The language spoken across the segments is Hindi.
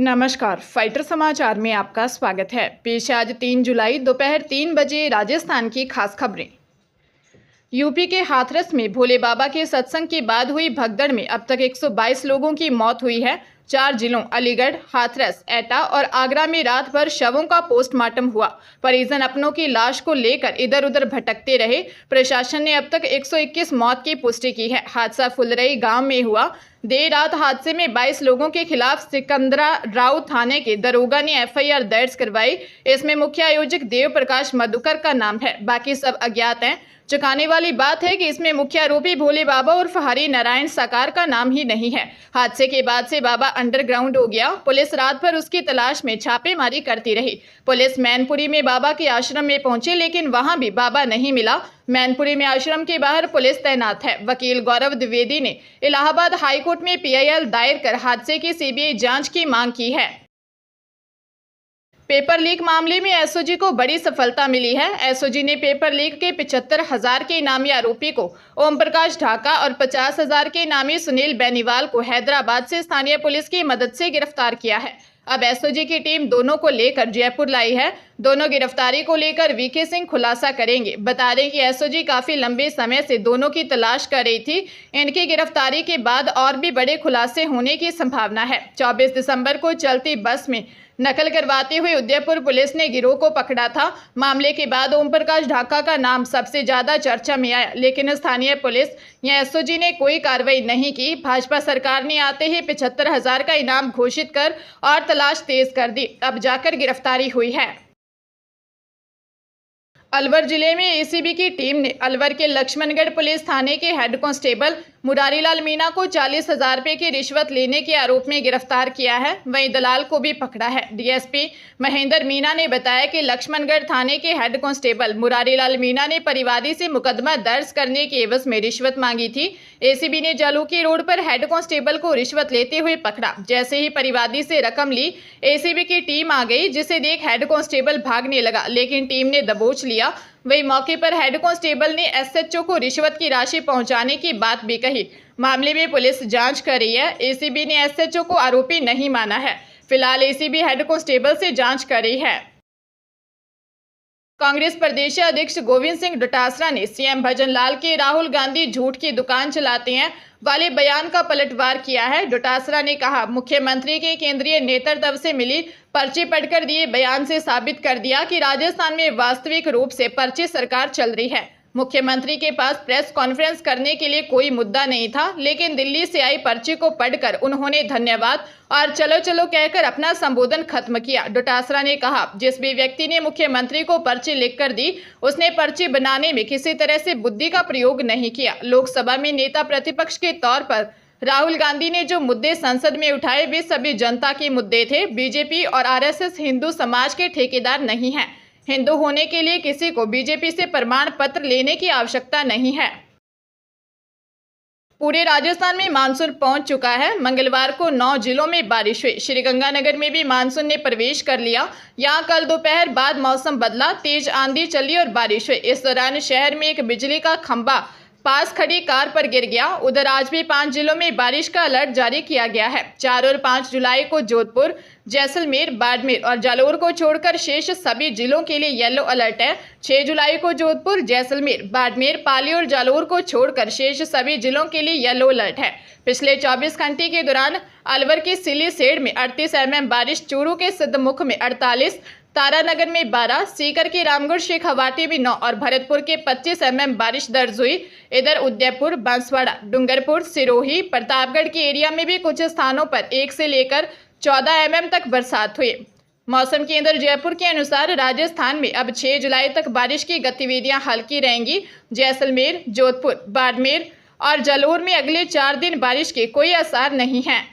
नमस्कार, फाइटर समाचार में आपका स्वागत है। पेश है आज 3 जुलाई दोपहर 3 बजे राजस्थान की खास खबरें। यूपी के हाथरस में भोले बाबा के सत्संग के बाद हुई भगदड़ में अब तक 122 लोगों की मौत हुई है। 4 जिलों अलीगढ़, हाथरस, एटा और आगरा में रात भर शवों का पोस्टमार्टम हुआ। परिजन अपनों की लाश को लेकर इधर उधर भटकते रहे। प्रशासन ने अब तक 121 मौत की पुष्टि की है। हादसा फुलरई गांव में हुआ। देर रात हादसे में 22 लोगों के खिलाफ सिकंदरा राव थाने के दरोगा ने एफआईआर दर्ज करवाई। इसमें मुख्य आयोजक देव प्रकाश मधुकर का नाम है, बाकी सब अज्ञात हैं। चौंकाने वाली बात है कि इसमें मुख्य आरोपी भोले बाबा और हरि नारायण साकार का नाम ही नहीं है। हादसे के बाद से बाबा अंडरग्राउंड हो गया। पुलिस रात भर उसकी तलाश में छापेमारी करती रही। पुलिस मैनपुरी में बाबा के आश्रम में पहुंची, लेकिन वहां भी बाबा नहीं मिला। मैनपुरी में आश्रम के बाहर पुलिस तैनात है। वकील गौरव द्विवेदी ने इलाहाबाद हाईकोर्ट में पीआईएल दायर कर हादसे की सीबीआई जांच की मांग की है। पेपर लीक मामले में एसओजी को बड़ी सफलता मिली है। एसओजी ने पेपर लीक के 75,000 के इनामी आरोपी को ओम प्रकाश ढाका और 50,000 के इनामी सुनील बेनीवाल को हैदराबाद से स्थानीय पुलिस की मदद से गिरफ्तार किया है। अब एसओजी की टीम दोनों को लेकर जयपुर लाई है। दोनों गिरफ्तारी को लेकर वीके सिंह खुलासा करेंगे। बता दें कि एसओजी काफी लंबे समय से दोनों की तलाश कर रही थी। इनकी गिरफ्तारी के बाद और भी बड़े खुलासे होने की संभावना है। 24 दिसंबर को चलती बस में नकल करवाते हुए उदयपुर पुलिस ने गिरोह को पकड़ा था। मामले के बाद ओम प्रकाश ढाका का नाम सबसे ज्यादा चर्चा में आया, लेकिन स्थानीय पुलिस या एसओजी ने कोई कार्रवाई नहीं की। भाजपा सरकार ने आते ही 75,000 का इनाम घोषित कर और तलाश तेज कर दी। अब जाकर गिरफ्तारी हुई है। अलवर जिले में एसीबी की टीम ने अलवर के लक्ष्मणगढ़ पुलिस थाने के हेड कांस्टेबल मुरारीलाल मीणा को 40,000 रुपए की रिश्वत लेने के आरोप में गिरफ्तार किया है। वहीं दलाल को भी पकड़ा है। डीएसपी महेंद्र मीणा ने बताया कि लक्ष्मणगढ़ थाने के हेड कांस्टेबल मुरारीलाल मीणा ने परिवादी से मुकदमा दर्ज करने के एवज में रिश्वत मांगी थी। एसीबी ने जालूकी रोड पर हेड कांस्टेबल को रिश्वत लेते हुए पकड़ा। जैसे ही परिवादी से रकम ली, एसीबी की टीम आ गई, जिसे देख हेड कांस्टेबल भागने लगा, लेकिन टीम ने दबोच लिया। वही मौके पर हेड कांस्टेबल ने एसएचओ को रिश्वत की राशि पहुंचाने की बात भी कही। मामले में पुलिस जांच कर रही है। एसीबी ने एसएचओ को आरोपी नहीं माना है। फिलहाल एसीबी हेड कांस्टेबल से जांच कर रही है। कांग्रेस प्रदेश अध्यक्ष गोविंद सिंह डोटासरा ने सीएम भजन लाल के राहुल गांधी झूठ की दुकान चलाते हैं वाले बयान का पलटवार किया है। डोटासरा ने कहा, मुख्यमंत्री के केंद्रीय नेतृत्व से मिली पर्ची पढ़कर दिए बयान से साबित कर दिया कि राजस्थान में वास्तविक रूप से पर्ची सरकार चल रही है। मुख्यमंत्री के पास प्रेस कॉन्फ्रेंस करने के लिए कोई मुद्दा नहीं था, लेकिन दिल्ली से आई पर्ची को पढ़कर उन्होंने धन्यवाद और चलो चलो कहकर अपना संबोधन खत्म किया। डोटासरा ने कहा, जिस भी व्यक्ति ने मुख्यमंत्री को पर्ची लिखकर दी, उसने पर्ची बनाने में किसी तरह से बुद्धि का प्रयोग नहीं किया। लोकसभा में नेता प्रतिपक्ष के तौर पर राहुल गांधी ने जो मुद्दे संसद में उठाए, वे सभी जनता के मुद्दे थे। बीजेपी और आरएसएस हिंदू समाज के ठेकेदार नहीं हैं। हिंदू होने के लिए किसी को बीजेपी से प्रमाण पत्र लेने की आवश्यकता नहीं है। पूरे राजस्थान में मानसून पहुंच चुका है। मंगलवार को 9 जिलों में बारिश हुई। श्रीगंगानगर में भी मानसून ने प्रवेश कर लिया। यहां कल दोपहर बाद मौसम बदला, तेज आंधी चली और बारिश हुई। इस दौरान शहर में एक बिजली का खंभा पास खड़ी कार पर गिर गया। उधर आज भी 5 जिलों में बारिश का अलर्ट जारी किया गया है। 4 और 5 जुलाई को जोधपुर, जैसलमेर, बाड़मेर और जालोर को छोड़कर शेष सभी जिलों के लिए येलो अलर्ट है। 6 जुलाई को जोधपुर, जैसलमेर, बाड़मेर, पाली और जालोर को छोड़कर शेष सभी जिलों के लिए येलो अलर्ट है। पिछले 24 घंटे के दौरान अलवर के सिलीसेड़ में 38 mm बारिश, चूरू के सिद्धमुख में 48, तारानगर में 12, सीकर के रामगढ़ शेखावाटी में 9 और भरतपुर के 25 mm बारिश दर्ज हुई। इधर उदयपुर, बांसवाड़ा, डूंगरपुर, सिरोही, प्रतापगढ़ के एरिया में भी कुछ स्थानों पर 1 से लेकर 14 mm तक बरसात हुई। मौसम केंद्र जयपुर के अनुसार राजस्थान में अब 6 जुलाई तक बारिश की गतिविधियां हल्की रहेंगी। जैसलमेर, जोधपुर, बाड़मेर और जालोर में अगले 4 दिन बारिश के कोई आसार नहीं हैं।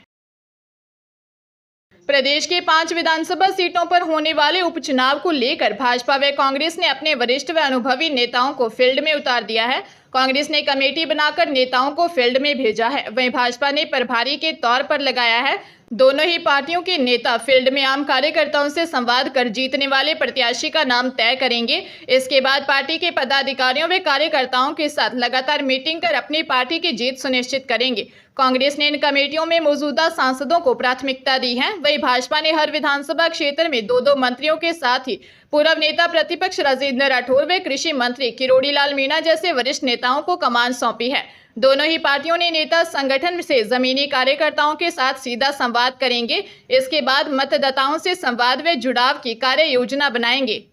प्रदेश के 5 विधानसभा सीटों पर होने वाले उपचुनाव को लेकर भाजपा व कांग्रेस ने अपने वरिष्ठ व अनुभवी नेताओं को फील्ड में उतार दिया है। कांग्रेस ने कमेटी बनाकर नेताओं को फील्ड में भेजा है। वहीं भाजपा ने प्रभारी के तौर पर लगाया है। दोनों ही पार्टियों के नेता फील्ड में आम कार्यकर्ताओं से संवाद कर जीतने वाले प्रत्याशी का नाम तय करेंगे। इसके बाद पार्टी के पदाधिकारियों व कार्यकर्ताओं के साथ लगातार मीटिंग कर अपनी पार्टी की जीत सुनिश्चित करेंगे। कांग्रेस ने इन कमेटियों में मौजूदा सांसदों को प्राथमिकता दी है। वहीं भाजपा ने हर विधानसभा क्षेत्र में दो मंत्रियों के साथ ही पूर्व नेता प्रतिपक्ष राजेंद्र राठौर व कृषि मंत्री किरोड़ी लाल मीणा जैसे वरिष्ठ नेताओं को कमान सौंपी है। दोनों ही पार्टियों ने नेता संगठन से जमीनी कार्यकर्ताओं के साथ सीधा संवाद करेंगे। इसके बाद मतदाताओं से संवाद व जुड़ाव की कार्य योजना बनाएंगे।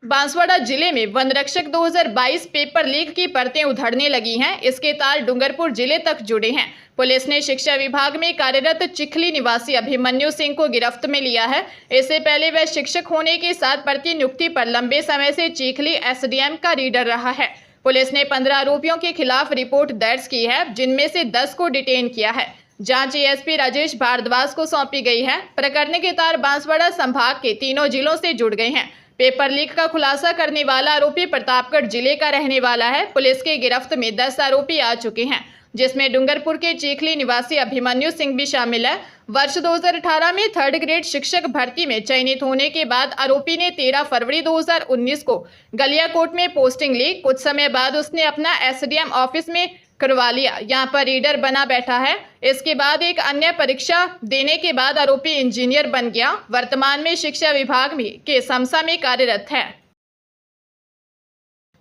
बांसवाड़ा जिले में वन रक्षक 2022 पेपर लीक की परतें उधड़ने लगी हैं। इसके तार डूंगरपुर जिले तक जुड़े हैं। पुलिस ने शिक्षा विभाग में कार्यरत चिखली निवासी अभिमन्यु सिंह को गिरफ्त में लिया है। इससे पहले वह शिक्षक होने के साथ भर्ती नियुक्ति पर लंबे समय से चिखली एसडीएम का रीडर रहा है। पुलिस ने 15 आरोपियों के खिलाफ रिपोर्ट दर्ज की है, जिनमें से 10 को डिटेन किया है। जांच एएसपी राजेश भारद्वाज को सौंपी गई है। प्रकरण के तार बांसवाड़ा संभाग के तीनों जिलों से जुड़ गए हैं। पेपर लीक का खुलासा करने वाला आरोपी प्रतापगढ़ जिले का रहने वाला है। पुलिस के गिरफ्त में 10 आरोपी आ चुके हैं, जिसमें डूंगरपुर के चिखली निवासी अभिमन्यु सिंह भी शामिल है। वर्ष 2018 में 3rd ग्रेड शिक्षक भर्ती में चयनित होने के बाद आरोपी ने 13 फरवरी 2019 को गलियाकोट में पोस्टिंग ली। कुछ समय बाद उसने अपना एसडीएम ऑफिस में करवा लिया। यहाँ पर रीडर बना बैठा है। इसके बाद एक अन्य परीक्षा देने के बाद आरोपी इंजीनियर बन गया। वर्तमान में शिक्षा विभाग में के समसा में कार्यरत है।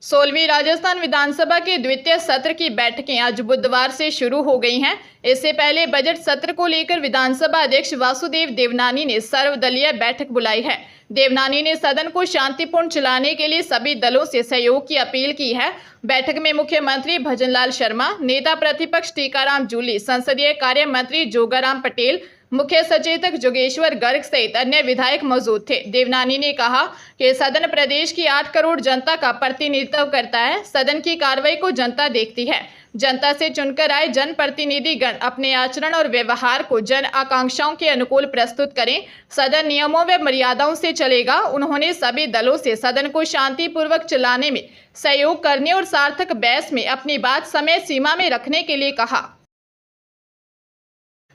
16वीं राजस्थान विधानसभा के द्वितीय सत्र की बैठकें आज बुधवार से शुरू हो गई हैं। इससे पहले बजट सत्र को लेकर विधानसभा अध्यक्ष वासुदेव देवनानी ने सर्वदलीय बैठक बुलाई है। देवनानी ने सदन को शांतिपूर्ण चलाने के लिए सभी दलों से सहयोग की अपील की है। बैठक में मुख्यमंत्री भजनलाल शर्मा, नेता प्रतिपक्ष टीकाराम जूली, संसदीय कार्य मंत्री जोगाराम पटेल, मुख्य सचेतक जोगेश्वर गर्ग सहित अन्य विधायक मौजूद थे। देवनानी ने कहा कि सदन प्रदेश की 8 करोड़ जनता का प्रतिनिधित्व करता है। सदन की कार्रवाई को जनता देखती है। जनता से चुनकर आए जनप्रतिनिधिगण अपने आचरण और व्यवहार को जन आकांक्षाओं के अनुकूल प्रस्तुत करें। सदन नियमों व मर्यादाओं से चलेगा। उन्होंने सभी दलों से सदन को शांतिपूर्वक चलाने में सहयोग करने और सार्थक बहस में अपनी बात समय सीमा में रखने के लिए कहा।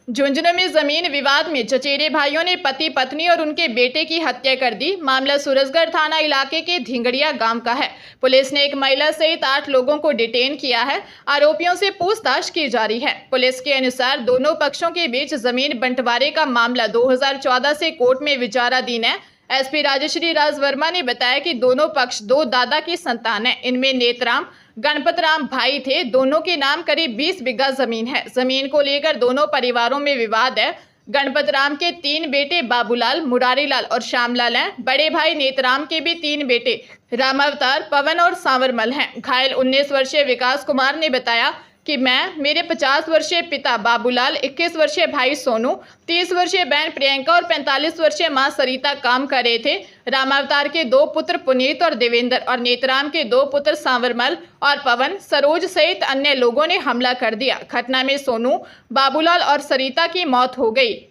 झुंझुनू में जमीन विवाद में चचेरे भाइयों ने पति पत्नी और उनके बेटे की हत्या कर दी। मामला सूरजगढ़ थाना इलाके के धिंगड़िया गांव का है। पुलिस ने एक महिला सहित 8 लोगों को डिटेन किया है। आरोपियों से पूछताछ की जा रही है। पुलिस के अनुसार दोनों पक्षों के बीच जमीन बंटवारे का मामला 2014 से कोर्ट में विचाराधीन है। एसपी राजश्री राज वर्मा ने बताया कि दोनों पक्ष 2 दादा की संतान है। इनमें नेतराम गणपत राम भाई थे। दोनों के नाम करीब 20 बीघा जमीन है। जमीन को लेकर दोनों परिवारों में विवाद है। गणपत राम के 3 बेटे बाबूलाल, मुरारीलाल और श्यामलाल हैं। बड़े भाई नेतराम के भी 3 बेटे रामावतार, पवन और सांवरमल हैं। घायल 19 वर्षीय विकास कुमार ने बताया कि मेरे 50 वर्षीय पिता बाबूलाल, 21 वर्षीय भाई सोनू, 30 वर्षीय बहन प्रियंका और 45 वर्षीय मां सरिता काम कर रहे थे। रामावतार के 2 पुत्र पुनीत और देवेंद्र और नेतराम के 2 पुत्र सांवरमल और पवन, सरोज सहित अन्य लोगों ने हमला कर दिया। घटना में सोनू, बाबूलाल और सरिता की मौत हो गई।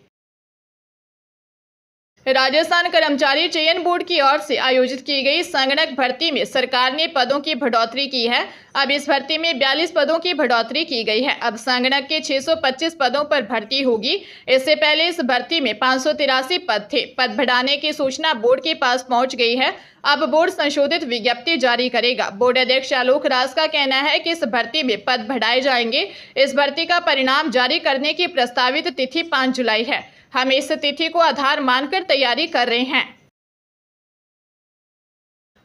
राजस्थान कर्मचारी चयन बोर्ड की ओर से आयोजित की गई संगणक भर्ती में सरकार ने पदों की बढ़ोतरी की है। अब इस भर्ती में 42 पदों की बढ़ोतरी की गई है। अब संगणक के 625 पदों पर भर्ती होगी। इससे पहले इस भर्ती में 583 पद थे। पद बढ़ाने की सूचना बोर्ड के पास पहुंच गई है। अब बोर्ड संशोधित विज्ञप्ति जारी करेगा। बोर्ड अध्यक्ष आलोक राज का कहना है कि इस भर्ती में पद बढ़ाए जाएंगे। इस भर्ती का परिणाम जारी करने की प्रस्तावित तिथि 5 जुलाई है। हम इस तिथि को आधार मानकर तैयारी कर रहे हैं।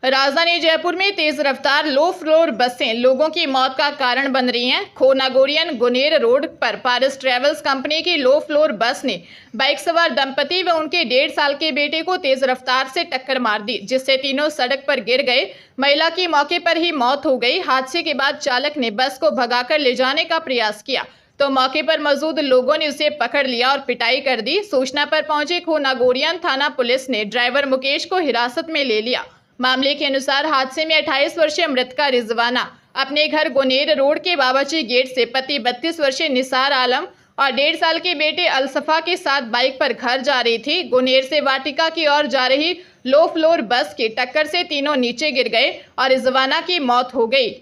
राजधानी जयपुर में तेज रफ्तार लो फ्लोर बसें लोगों की मौत का कारण बन रही हैं। खोनागोरियन गुनेर रोड पर पारस ट्रेवल्स कंपनी की लो फ्लोर बस ने बाइक सवार दंपति व उनके 1.5 साल के बेटे को तेज रफ्तार से टक्कर मार दी, जिससे तीनों सड़क पर गिर गए। महिला की मौके पर ही मौत हो गई। हादसे के बाद चालक ने बस को भगाकर ले जाने का प्रयास किया तो मौके पर मौजूद लोगों ने उसे पकड़ लिया और पिटाई कर दी। सूचना पर पहुंचे खोनागोरियन थाना पुलिस ने ड्राइवर मुकेश को हिरासत में ले लिया। मामले के अनुसार हादसे में 28 वर्षीय मृतका रिजवाना अपने घर गोनेर रोड के बाबाजी गेट से पति 32 वर्षीय निसार आलम और 1.5 साल के बेटे अलसफा के साथ बाइक पर घर जा रही थी। गोनेर से वाटिका की ओर जा रही लो फ्लोर बस की टक्कर से तीनों नीचे गिर गए और रिजवाना की मौत हो गई।